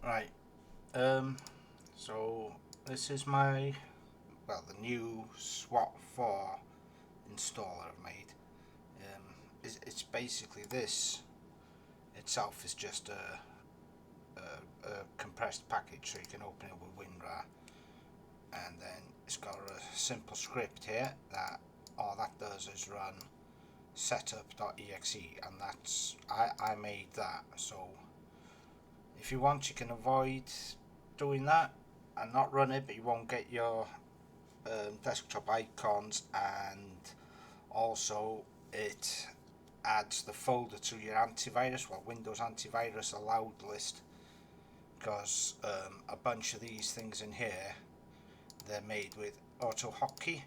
Right. So this is my the new Swat 4 installer I've made. It's basically this itself is just a compressed package, so you can open it with WinRAR, and then it's got a simple script here that all that does is run setup.exe, and I made that. So if you want, you can avoid doing that and not run it, but you won't get your desktop icons, and also it adds the folder to your antivirus, Windows antivirus allowed list, because a bunch of these things in here, they're made with auto hotkey,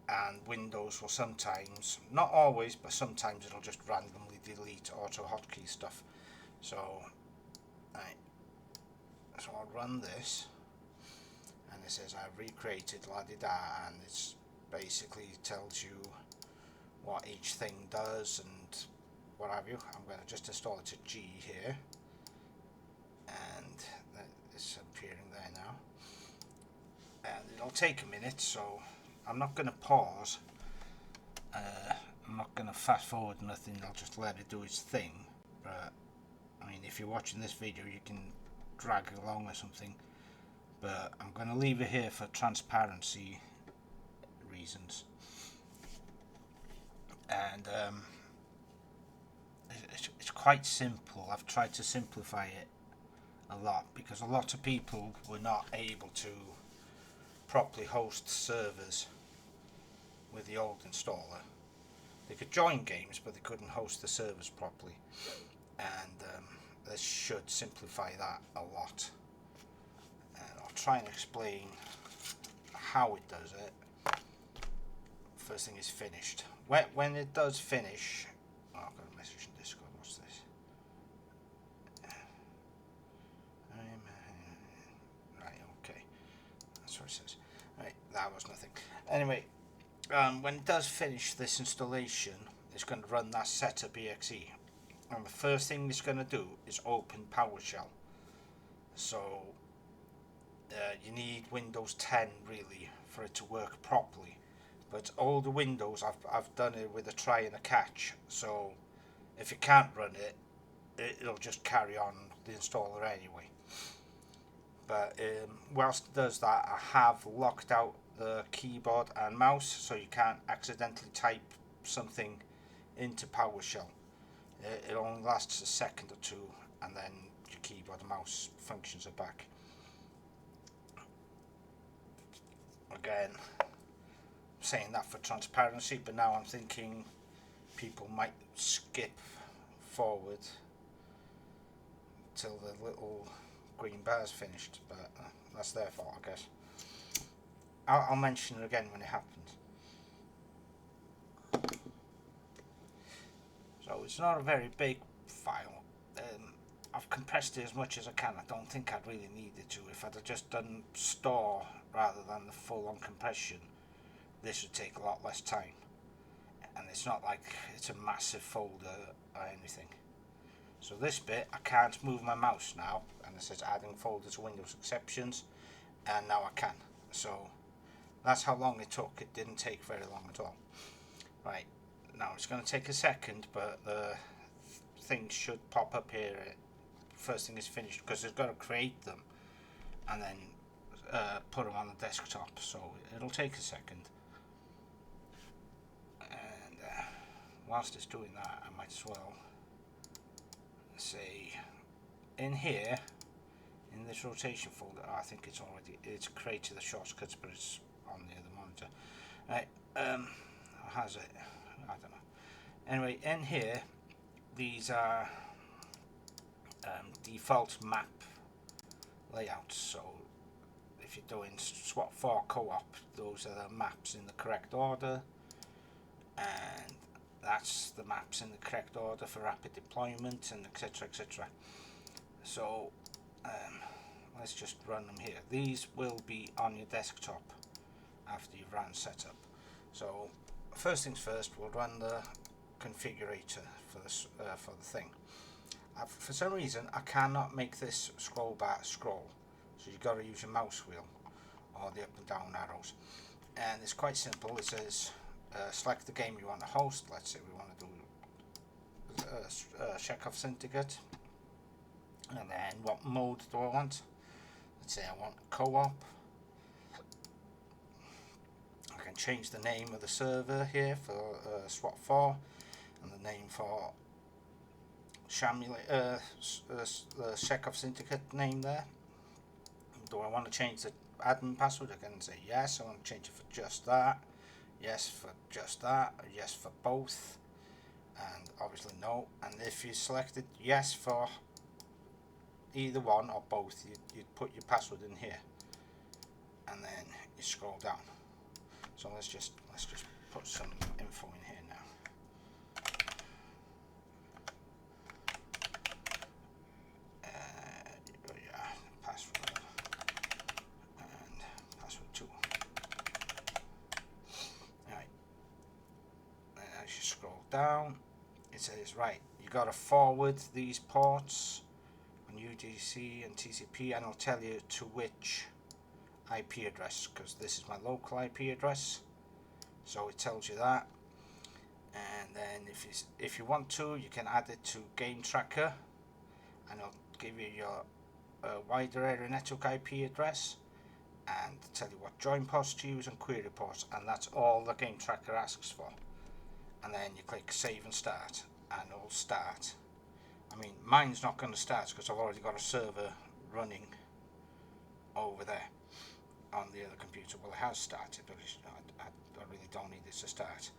and Windows will sometimes, not always, but sometimes it'll just randomly delete auto hotkey stuff. So, right, so I'll run this, and it says I've recreated la-di-da, and it's basically tells you what each thing does and what have you. I'm going to just install it to G here, and it's appearing there now, and it'll take a minute, so I'm not going to pause. I'm not going to fast forward nothing. I'll just let it do its thing. But I mean, if you're watching this video, you can drag along or something, but I'm going to leave it here for transparency reasons. And it's quite simple. I've tried to simplify it a lot because a lot of people were not able to properly host servers with the old installer. They could join games, but they couldn't host the servers properly, and this should simplify that a lot. And I'll try and explain how it does it. First thing is finished. When it does finish, I've got a message in Discord. What's this? Right, okay. That's what it says. Right, that was nothing. Anyway, when it does finish this installation, it's going to run that setup.exe. And the first thing it's going to do is open PowerShell. So you need Windows 10 really for it to work properly. But all the Windows, I've done it with a try and a catch. So if it can't run it, it'll just carry on the installer anyway. But whilst it does that, I have locked out the keyboard and mouse, so you can't accidentally type something into PowerShell. It only lasts a second or two, and then your keyboard and mouse functions are back. Again, I'm saying that for transparency, but now I'm thinking people might skip forward till the little green bar's finished, but that's their fault, I guess. I'll mention it again when it happens. So it's not a very big file. I've compressed it as much as I can. I don't think I'd really needed to. If I'd have just done store rather than the full-on compression, this would take a lot less time. And it's not like it's a massive folder or anything. So this bit, I can't move my mouse now, and it says adding folder to Windows exceptions, and now I can. So that's how long it took. It didn't take very long at all. Right, now it's going to take a second, but the things should pop up here. First thing is finished, because it's got to create them and then put them on the desktop. So it'll take a second. And whilst it's doing that, I might as well say in here, in this rotation folder, I think it's created the shortcuts, but it's on the other monitor. Right, has it? I don't know. Anyway, in here, these are default map layouts. So if you're doing SWAT 4 co-op, those are the maps in the correct order, and that's the maps in the correct order for rapid deployment, and etc, etc. So let's just run them here. These will be on your desktop after you've ran setup. So first things first, we'll run the configurator for the thing. For some reason, I cannot make this scroll bar scroll. So you've got to use your mouse wheel or the up and down arrows. And it's quite simple. It says select the game you want to host. Let's say we want to do Chekhov Syndicate. And then what mode do I want? Let's say I want co-op. I can change the name of the server here for SWAT 4 and the name for the Chekhov Syndicate name there. Do I want to change the admin password? I can say yes. I want to change it for just that. Yes for just that. Yes for both. And obviously no. And if you selected yes for either one or both, you'd put your password in here, and then you scroll down. So let's just put some info in here now. Password and password 2. Right. And as you scroll down, it says right, you got to forward these ports on UDC and TCP, and I'll tell you to which IP address, because this is my local IP address, so it tells you that. And then if you want to, you can add it to Game Tracker, and it'll give you your wider area network IP address and tell you what join ports to use and query ports, and that's all the Game Tracker asks for. And then you click save and start, and it'll start. I mean, mine's not going to start because I've already got a server running over there on the other computer. Well, it has started, but I really don't need this to start.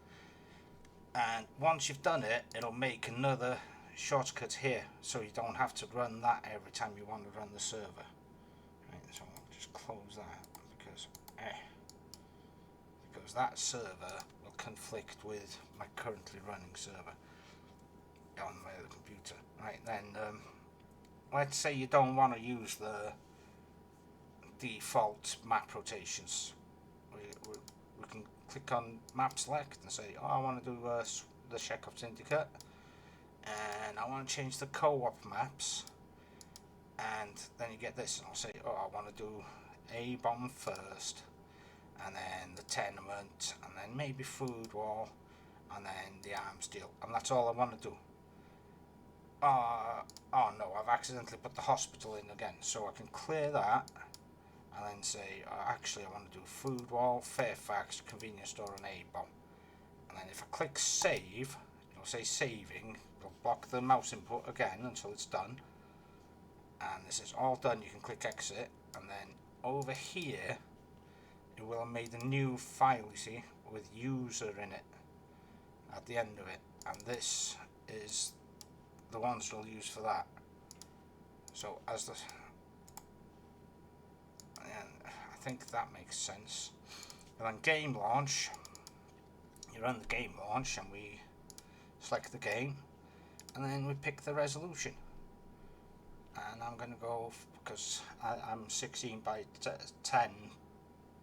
And once you've done it, it'll make another shortcut here, so you don't have to run that every time you want to run the server. Right, so I'll just close that because that server will conflict with my currently running server on my other computer. Right, then let's say you don't want to use the default map rotations. We can click on map select and say, oh, I want to do the Chekhov Syndicate, and I want to change the co-op maps, and then you get this, and I'll say, oh, I want to do A-bomb first, and then the tenement, and then maybe food wall, and then the arms deal, and that's all I want to do. Oh no, I've accidentally put the hospital in again, so I can clear that and then say, actually I want to do food wall, Fairfax, convenience store and A-bomb. And then if I click save, it'll say saving, it'll block the mouse input again until it's done. And this is all done. You can click exit, and then over here it will have made a new file, you see, with user in it at the end of it, and this is the ones we'll use for that. So as the, and I think that makes sense. And then game launch, you run the game launch, and we select the game, and then we pick the resolution. And I'm going to go, because I'm 16 by 10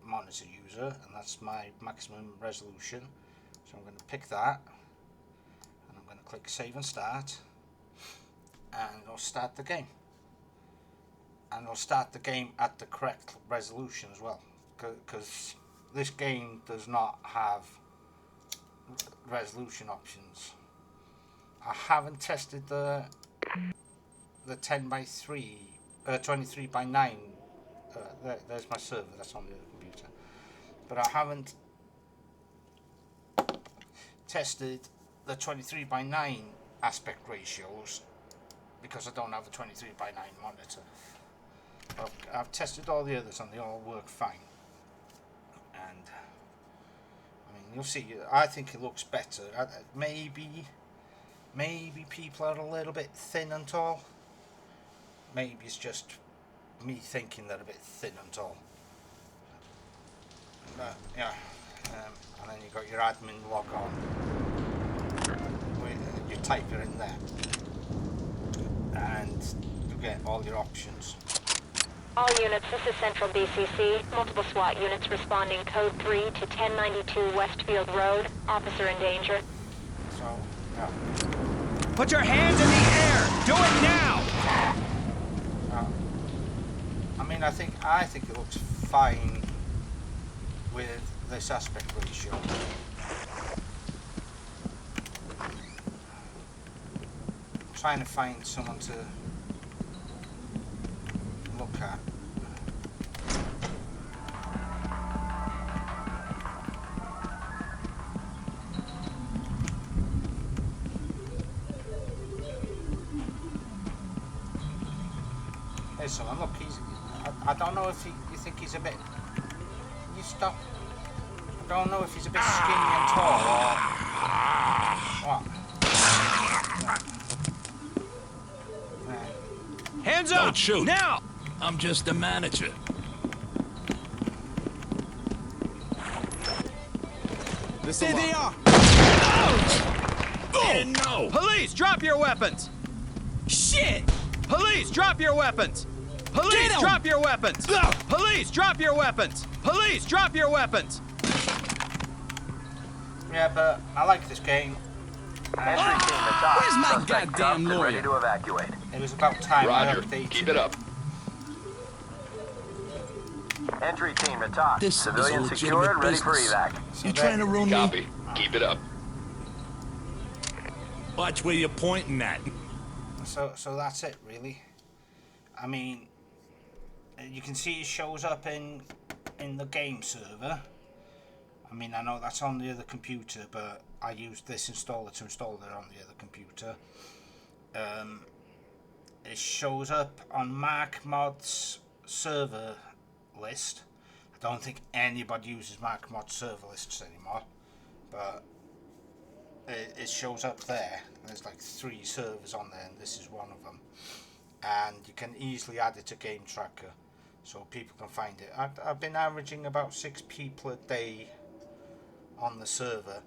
monitor user, and that's my maximum resolution. So I'm going to pick that, and I'm going to click save and start, and it'll start the game. And it'll start the game at the correct resolution as well, because this game does not have resolution options. I haven't tested the 10 by 3, 23 by 9. There's my server, that's on the other computer. But I haven't tested the 23 by 9 aspect ratios because I don't have a 23 by 9 monitor. But I've tested all the others and they all work fine. And I mean, you'll see. I think it looks better. Maybe people are a little bit thin and tall. Maybe it's just me thinking they're a bit thin and tall. But yeah, and then you've got your admin log on. You type it in there, and you get all your options. All units, this is Central BCC. Multiple SWAT units responding code 3 to 1092 Westfield Road. Officer in danger. So, yeah. Put your hands in the air! Do it now! I mean, I think it looks fine with this aspect ratio. I'm trying to find someone to look at. Here's someone. Look, I don't know if you think he's a bit. Can you stop? I don't know if he's a bit skinny and tall or what. Hands up! Don't shoot. Now! I'm just the manager. There they are! Oh no! Police, drop your weapons! Shit! Police, drop your weapons! Police, drop your weapons! Police, drop your weapons! Police, drop your weapons! Yeah, but I like this game. Entry team to top. Where's my Suspect goddamn cuffed and lawyer? ready to evacuate. It was about time I Roger. updated. Keep it up. Entry team to top. This is Civilian a secured, legitimate ready for business. evac. You trying to ruin me? Copy. Keep it up. Watch where you're pointing at. So that's it, really. I mean, you can see it shows up in the game server. I mean, I know that's on the other computer, but I used this installer to install it on the other computer. It shows up on MarkMod's server list. I don't think anybody uses MarkMod server lists anymore, but it shows up there. There's like 3 servers on there, and this is one of them. And you can easily add it to Game Tracker, so people can find it. I've been averaging about 6 people a day on the server.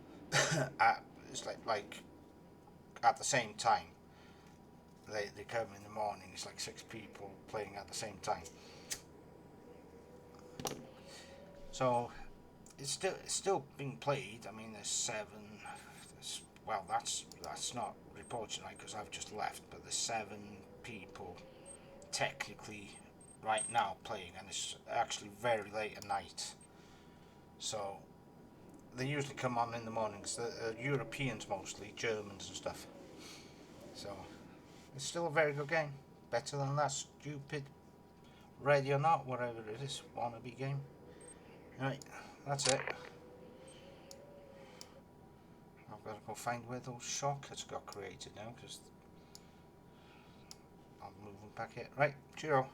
It's like at the same time. They come in the morning. It's like 6 people playing at the same time. So it's still being played. I mean, there's 7. Well, that's not reported right because I've just left. But there's 7 people technically right now playing, and it's actually very late at night. So they usually come on in the mornings. The Europeans mostly, Germans and stuff. So it's still a very good game. Better than that stupid Ready or Not, whatever it is, wannabe game. Right, that's it. I've got to go find where those shortcuts got created now, because I'll move them back here. Right, cheerio.